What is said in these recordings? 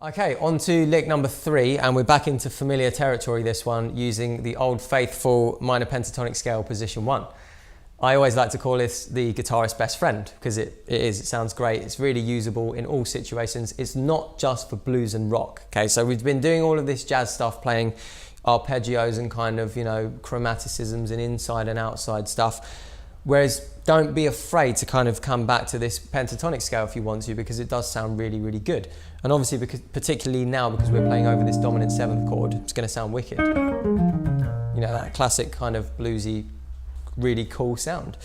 Okay, on to lick number 3, and we're back into familiar territory this one, using the old faithful minor pentatonic scale position 1. I always like to call this the guitarist's best friend, because it sounds great, it's really usable in all situations. It's not just for blues and rock, okay? So we've been doing all of this jazz stuff, playing arpeggios and kind of, you know, chromaticisms and inside and outside stuff. Whereas don't be afraid to kind of come back to this pentatonic scale if you want to, because it does sound really, really good. And obviously, because, particularly now, because we're playing over this dominant 7th chord, it's going to sound wicked. You know, that classic kind of bluesy, really cool sound.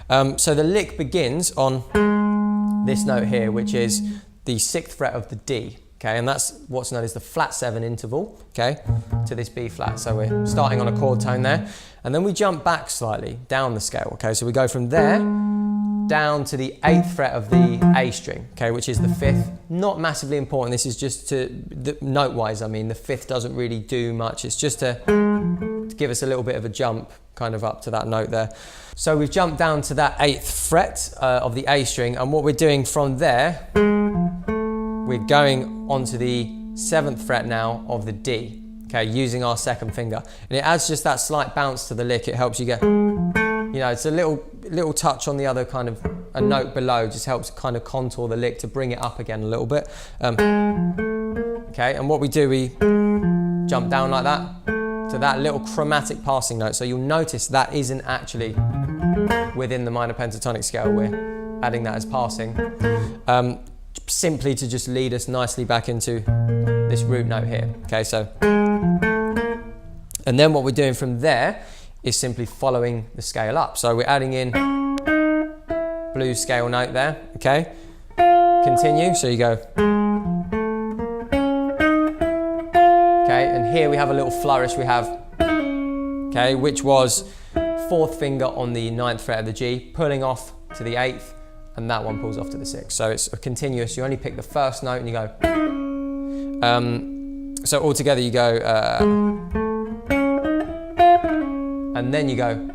So the lick begins on this note here, which is the 6th fret of the D. Okay, and that's what's known as the flat 7 interval, okay, to this B flat. So we're starting on a chord tone there, and then we jump back slightly down the scale, okay, so we go from there down to the 8th fret of the A string, okay, which is the 5th. Not massively important, this is just to, note-wise, I mean, the 5th doesn't really do much, it's just to give us a little bit of a jump kind of up to that note there. So we've jumped down to that 8th fret of the A string, and what we're doing from there, we're going onto the 7th fret now of the D, okay, using our 2nd finger. And it adds just that slight bounce to the lick. It helps you get, you know, it's a little touch on the other kind of a note below, just helps kind of contour the lick to bring it up again a little bit. Okay, and what we do, we jump down like that to that little chromatic passing note. So you'll notice that isn't actually within the minor pentatonic scale. We're adding that as passing. Simply to just lead us nicely back into this root note here. Okay, so, and then what we're doing from there is simply following the scale up. So we're adding in blues scale note there, okay? Continue, so you go. Okay, and here we have a little flourish we have, okay, which was 4th finger on the 9th fret of the G, pulling off to the 8th, and that one pulls off to the 6th. So it's a continuous, you only pick the first note and you go. So all together you go, and then you go.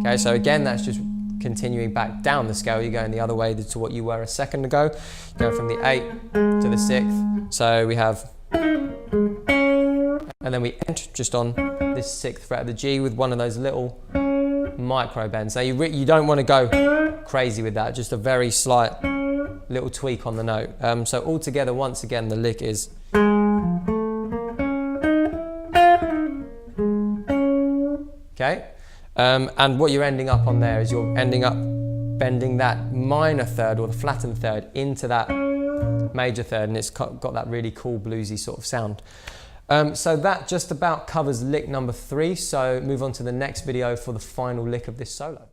Okay, so again, that's just continuing back down the scale. You're going the other way to what you were a second ago. You go from the 8th to the 6th. So we have, and then we end just on this 6th fret of the G with one of those little micro bends. Now you don't want to go crazy with that, just a very slight little tweak on the note. So all together, once again, the lick is. Okay, and what you're ending up on there is you're ending up bending that minor third or the flattened third into that major third, and it's got that really cool bluesy sort of sound. So that just about covers lick number 3, so move on to the next video for the final lick of this solo.